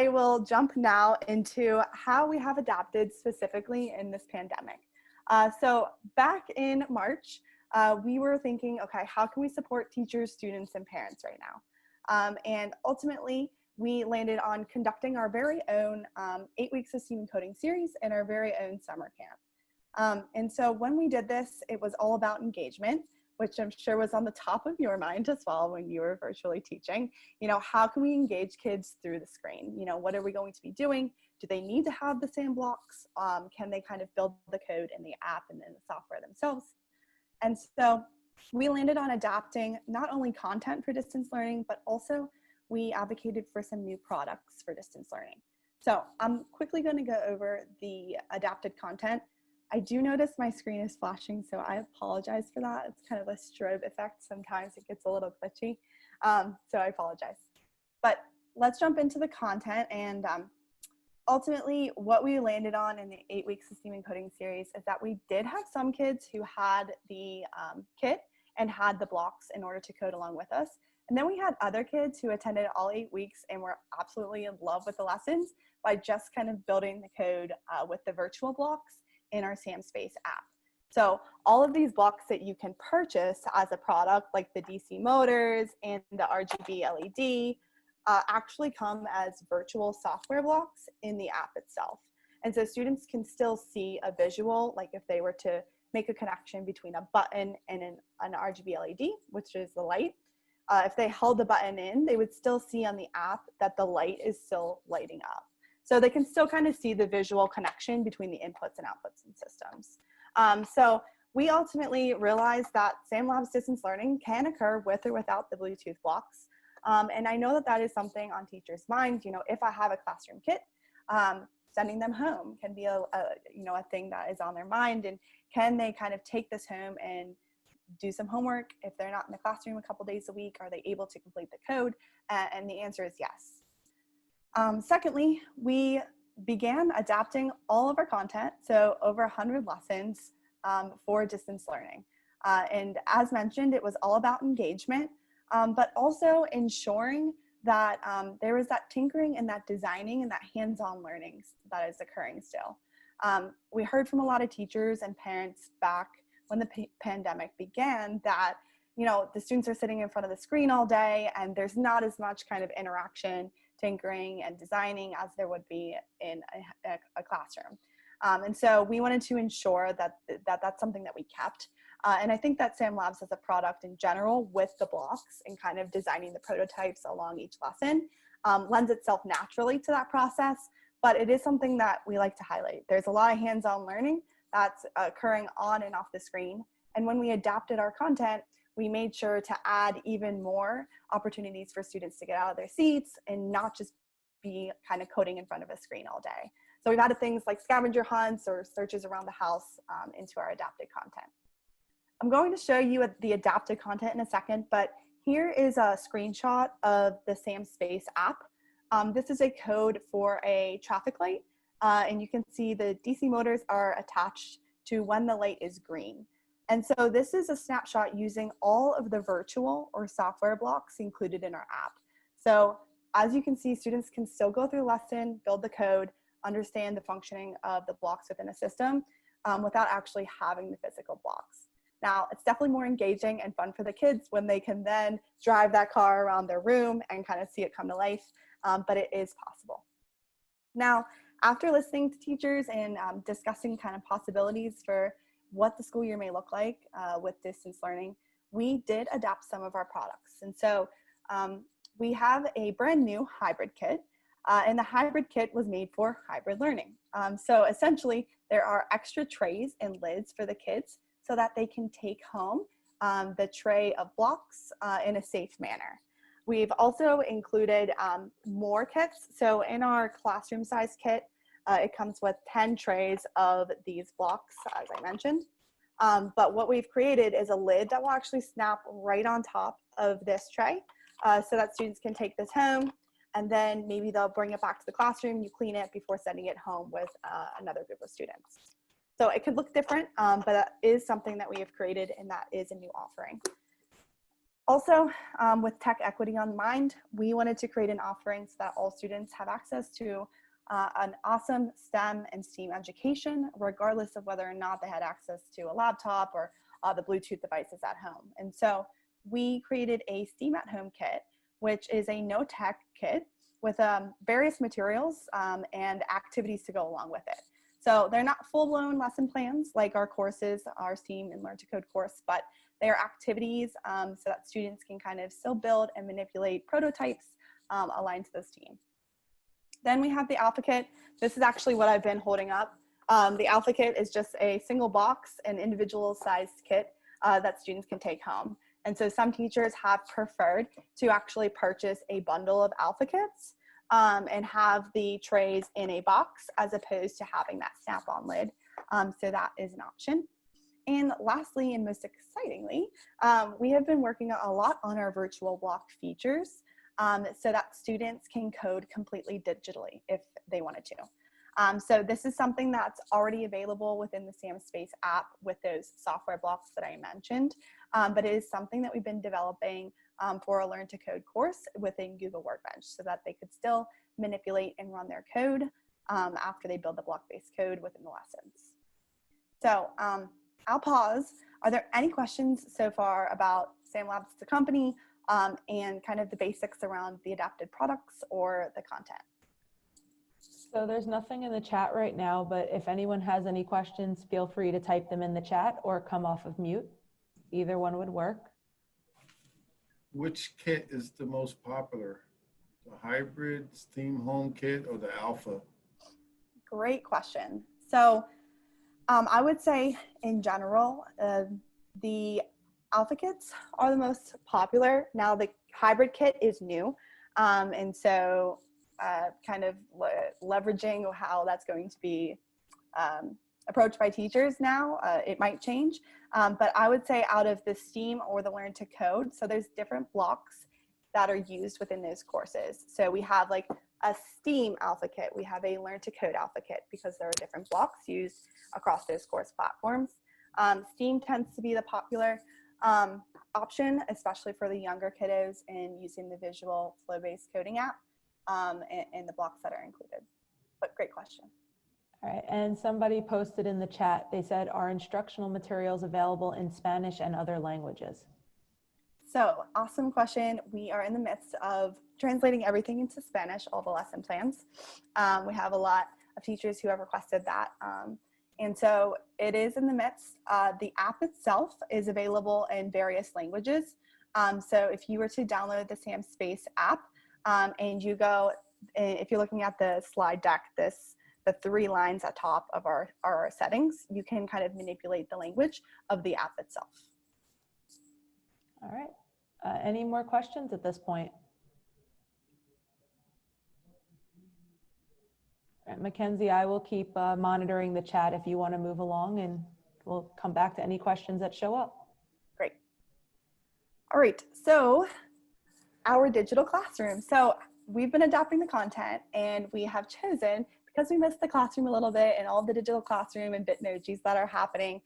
will jump now into how we have adapted specifically in this pandemic. So back in March, we were thinking, okay, how can we support teachers, students, and parents right now? And ultimately, we landed on conducting our very own 8 weeks of STEAM coding series and our very own summer camp. And so when we did this, it was all about engagement, which I'm sure was on the top of your mind as well when you were virtually teaching. You know, how can we engage kids through the screen? You know, what are we going to be doing? Do they need to have the same blocks? Can they kind of build the code in the app and in the software themselves? And so we landed on adapting not only content for distance learning, but also we advocated for some new products for distance learning. So I'm quickly going to go over the adapted content. I do notice my screen is flashing, so I apologize for that. It's kind of a strobe effect. Sometimes it gets a little glitchy, so I apologize. But let's jump into the content. And ultimately, what we landed on in the 8 weeks of STEAM and Coding series is that we did have some kids who had the kit and had the blocks in order to code along with us. And then we had other kids who attended all 8 weeks and were absolutely in love with the lessons by just kind of building the code with the virtual blocks in our SamSpace app. So all of these blocks that you can purchase as a product, like the DC motors and the RGB LED, actually come as virtual software blocks in the app itself. And so students can still see a visual, like if they were to make a connection between a button and an RGB LED, which is the light. If they held the button in, they would still see on the app that the light is still lighting up. So they can still kind of see the visual connection between the inputs and outputs and systems. So we ultimately realized that SamLab's distance learning can occur with or without the Bluetooth blocks. And I know that that is something on teachers' minds. You know, if I have a classroom kit, sending them home can be a thing that is on their mind. And can they kind of take this home and do some homework? If they're not in the classroom a couple days a week, are they able to complete the code? And the answer is yes. Secondly, we began adapting all of our content, so over 100 lessons for distance learning. And as mentioned, it was all about engagement, but also ensuring that there was that tinkering and that designing and that hands-on learning that is occurring still. We heard from a lot of teachers and parents back when the pandemic began that, you know, the students are sitting in front of the screen all day and there's not as much kind of interaction, tinkering and designing as there would be in a classroom. And so we wanted to ensure that that's something that we kept. And I think that SamLabs as a product in general with the blocks and kind of designing the prototypes along each lesson lends itself naturally to that process, but it is something that we like to highlight. There's a lot of hands-on learning that's occurring on and off the screen. And when we adapted our content, we made sure to add even more opportunities for students to get out of their seats and not just be kind of coding in front of a screen all day. So we've added things like scavenger hunts or searches around the house into our adapted content. I'm going to show you the adapted content in a second, but here is a screenshot of the SamSpace app. This is a code for a traffic light, and you can see the DC motors are attached to when the light is green. And so this is a snapshot using all of the virtual or software blocks included in our app. So as you can see, students can still go through the lesson, build the code, understand the functioning of the blocks within a system without actually having the physical blocks. Now, it's definitely more engaging and fun for the kids when they can then drive that car around their room and kind of see it come to life, but it is possible. Now, after listening to teachers and discussing kind of possibilities for what the school year may look like with distance learning, we did adapt some of our products. And so we have a brand new hybrid kit, and the hybrid kit was made for hybrid learning. So essentially, there are extra trays and lids for the kids so that they can take home the tray of blocks in a safe manner. We've also included more kits. So in our classroom size kit, it comes with 10 trays of these blocks, as I mentioned. But what we've created is a lid that will actually snap right on top of this tray so that students can take this home, and then maybe they'll bring it back to the classroom, you clean it before sending it home with another group of students. So it could look different, but that is something that we have created, and that is a new offering. Also, with tech equity on mind, we wanted to create an offering so that all students have access to an awesome STEM and STEAM education, regardless of whether or not they had access to a laptop or the Bluetooth devices at home. And so we created a STEAM at Home kit, which is a no tech kit with various materials and activities to go along with it. So they're not full-blown lesson plans like our courses, our STEAM and Learn to Code course, but they are activities so that students can kind of still build and manipulate prototypes aligned to this team. Then we have the Alpha Kit. This is actually what I've been holding up. The Alpha Kit is just a single box, an individual sized kit that students can take home. And so some teachers have preferred to actually purchase a bundle of Alpha Kits and have the trays in a box as opposed to having that snap-on lid. So that is an option. And lastly, and most excitingly, we have been working a lot on our virtual block features so that students can code completely digitally if they wanted to. So this is something that's already available within the Sam Space app with those software blocks that I mentioned, but it is something that we've been developing for a Learn to Code course within Google Workbench so that they could still manipulate and run their code after they build the block-based code within the lessons. So I'll pause. Are there any questions so far about Sam Labs as a company and kind of the basics around the adapted products or the content? So there's nothing in the chat right now, but if anyone has any questions, feel free to type them in the chat or come off of mute. Either one would work. Which kit is the most popular? The hybrid STEAM home kit or the alpha? Great question. So I would say in general, the alpha kits are the most popular. Now the hybrid kit is new. And so kind of leveraging how that's going to be approached by teachers now, it might change. But I would say out of the STEAM or the Learn to Code, so there's different blocks that are used within those courses. So we have like a STEAM alpha kit, we have a Learn to Code alpha kit because there are different blocks used across those course platforms. STEAM tends to be the popular option, especially for the younger kiddos and using the visual flow-based coding app and the blocks that are included. But great question. All right, and somebody posted in the chat, they said, are instructional materials available in Spanish and other languages? So awesome question. We are in the midst of translating everything into Spanish, all the lesson plans. We have a lot of teachers who have requested that. And so it is in the midst. The app itself is available in various languages. So if you were to download the Sam Space app and you go, if you're looking at the slide deck, the 3 lines at top of our settings, you can kind of manipulate the language of the app itself. All right. Any more questions at this point? All right, Mackenzie, I will keep monitoring the chat if you want to move along, and we'll come back to any questions that show up. Great. All right, so our digital classroom. So we've been adapting the content, and we have chosen, because we missed the classroom a little bit and all the digital classroom and Bitmojis that are happening,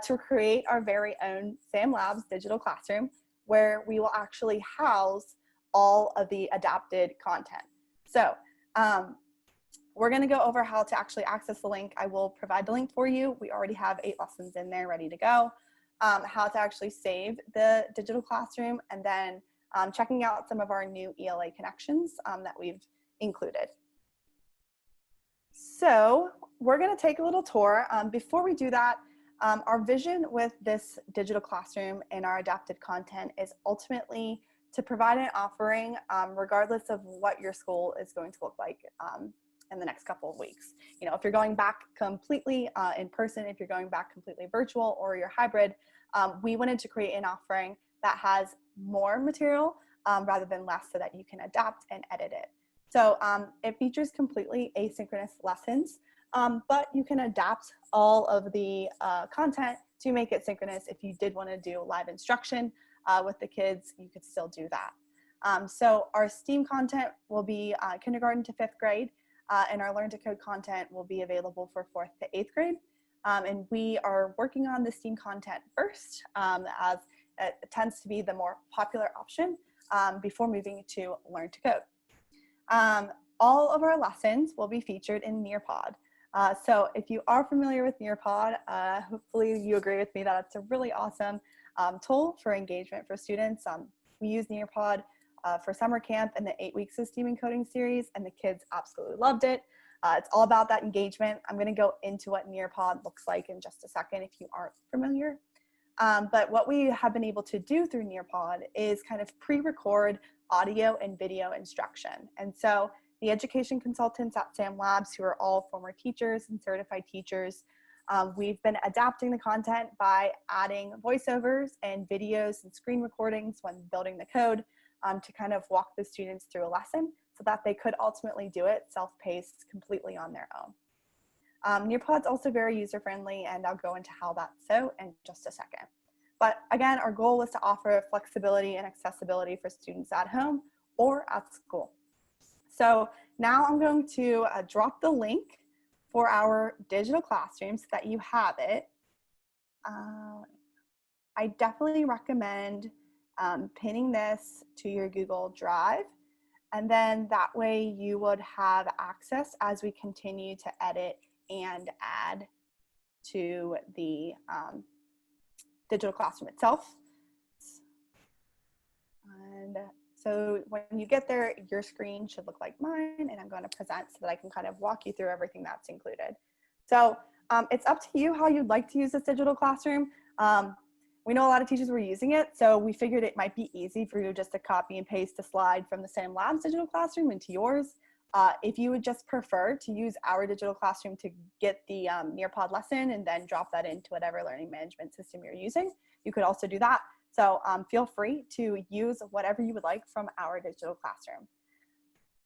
to create our very own Sam Labs digital classroom, where we will actually house all of the adapted content. So we're going to go over how to actually access the link. I will provide the link for you. We already have 8 lessons in there ready to go. How to actually save the digital classroom, and then checking out some of our new ELA connections that we've included. So we're going to take a little tour. Before we do that, our vision with this digital classroom and our adapted content is ultimately to provide an offering regardless of what your school is going to look like in the next couple of weeks. You know, if you're going back completely in person, if you're going back completely virtual, or you're hybrid, we wanted to create an offering that has more material rather than less, so that you can adapt and edit it. So it features completely asynchronous lessons, but you can adapt all of the content to make it synchronous. If you did want to do live instruction with the kids, you could still do that. So our STEAM content will be kindergarten to 5th grade, and our Learn to Code content will be available for 4th to 8th grade. And we are working on the STEAM content first, as It tends to be the more popular option before moving to Learn to Code. All of our lessons will be featured in Nearpod. So if you are familiar with Nearpod, hopefully you agree with me that it's a really awesome tool for engagement for students. We use Nearpod for summer camp and the 8 weeks of STEAM and coding series, and the kids absolutely loved it. It's all about that engagement. I'm going to go into what Nearpod looks like in just a second if you aren't familiar. But what we have been able to do through Nearpod is kind of pre-record audio and video instruction. And so the education consultants at SAM Labs, who are all former teachers and certified teachers, we've been adapting the content by adding voiceovers and videos and screen recordings when building the code to kind of walk the students through a lesson so that they could ultimately do it self-paced completely on their own. Nearpod's also very user-friendly, and I'll go into how that's so in just a second. But again, our goal was to offer flexibility and accessibility for students at home or at school. So now I'm going to drop the link for our digital classroom so that you have it. I definitely recommend pinning this to your Google Drive, and then that way you would have access as we continue to edit and add to the digital classroom itself. And so when you get there, your screen should look like mine, and I'm going to present so that I can kind of walk you through everything that's included. So it's up to you how you'd like to use this digital classroom. We know a lot of teachers were using it, so we figured it might be easy for you just to copy and paste a slide from the SAM Labs digital classroom into yours. If you would just prefer to use our digital classroom to get the Nearpod lesson and then drop that into whatever learning management system you're using, you could also do that. So feel free to use whatever you would like from our digital classroom.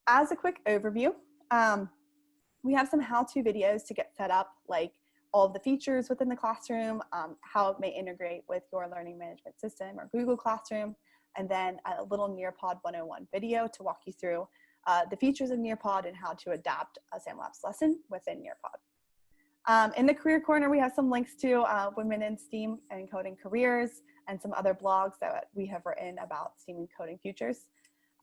As a quick overview, we have some how-to videos to get set up, like all of the features within the classroom, how it may integrate with your learning management system or Google Classroom, and then a little Nearpod 101 video to walk you through the features of Nearpod and how to adapt a SAM Labs lesson within Nearpod. In the career corner, we have some links to women in STEAM and coding careers and some other blogs that we have written about STEAM and coding futures.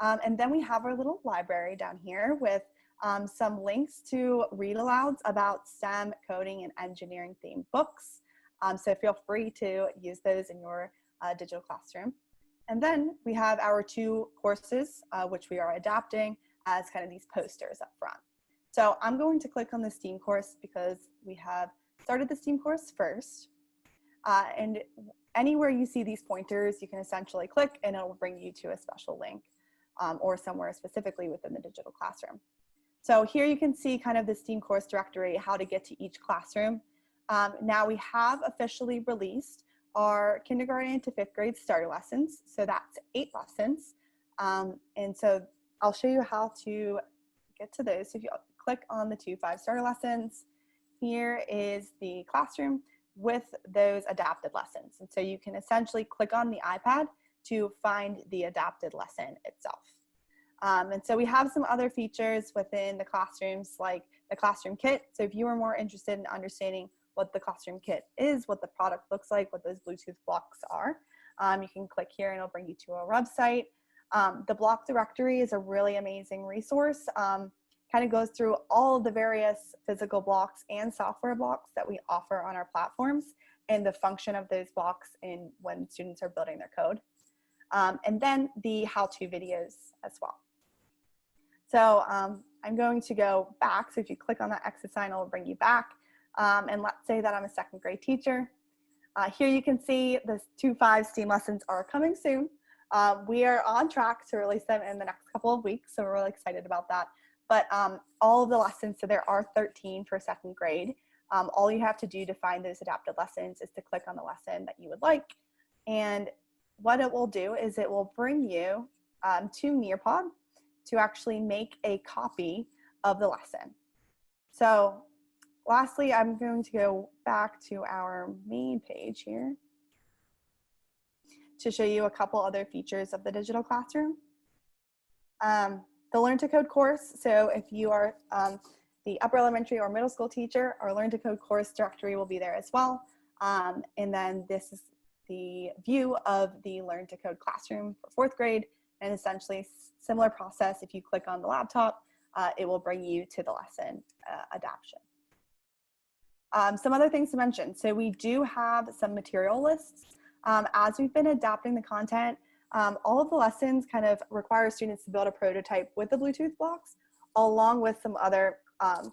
And then we have our little library down here with some links to read alouds about STEM, coding, and engineering themed books. So feel free to use those in your digital classroom. And then we have our 2 courses, which we are adapting as kind of these posters up front. So I'm going to click on the STEAM course because we have started the STEAM course first. And anywhere you see these pointers, you can essentially click and it will bring you to a special link or somewhere specifically within the digital classroom. So here you can see kind of the STEAM course directory, how to get to each classroom. Now we have officially released our kindergarten to 5th grade starter lessons. So that's 8 lessons. And so I'll show you how to get to those. So if you click on the 2-5 starter lessons, here is the classroom with those adapted lessons. And so you can essentially click on the iPad to find the adapted lesson itself. And so we have some other features within the classrooms like the classroom kit. So if you are more interested in understanding what the classroom kit is, what the product looks like, what those Bluetooth blocks are, you can click here and it'll bring you to our website. The block directory is a really amazing resource. Kind of goes through all of the various physical blocks and software blocks that we offer on our platforms and the function of those blocks in when students are building their code. And then the how-to videos as well. So I'm going to go back. So if you click on that exit sign, it'll bring you back. And let's say that I'm a 2nd grade teacher. Here you can see the 2-5 STEAM lessons are coming soon. We are on track to release them in the next couple of weeks, so we're really excited about that. But all of the lessons, so there are 13 for 2nd grade. All you have to do to find those adapted lessons is to click on the lesson that you would like. And what it will do is it will bring you to Nearpod to actually make a copy of the lesson. So lastly, I'm going to go back to our main page here to show you a couple other features of the digital classroom. The Learn to Code course, so if you are the upper elementary or middle school teacher, our Learn to Code course directory will be there as well. And then this is the view of the Learn to Code classroom for fourth grade, and essentially similar process. If you click on the laptop, it will bring you to the lesson adaption. Some other things to mention. So we do have some material lists. As we've been adapting the content, all of the lessons kind of require students to build a prototype with the Bluetooth blocks, along with some other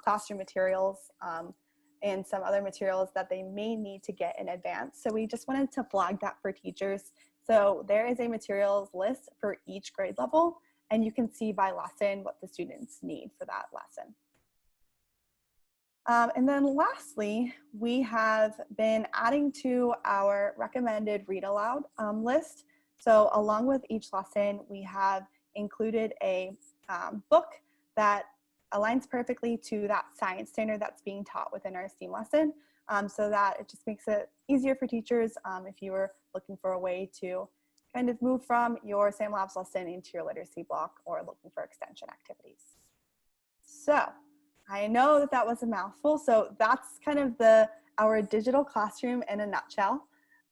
classroom materials and some other materials that they may need to get in advance. So we just wanted to flag that for teachers. So there is a materials list for each grade level, and you can see by lesson what the students need for that lesson. And then lastly, we have been adding to our recommended read aloud list. So along with each lesson, we have included a book that aligns perfectly to that science standard that's being taught within our STEAM lesson, so that it just makes it easier for teachers if you were looking for a way to kind of move from your SAM Labs lesson into your literacy block or looking for extension activities. So I know that that was a mouthful, so that's kind of our digital classroom in a nutshell.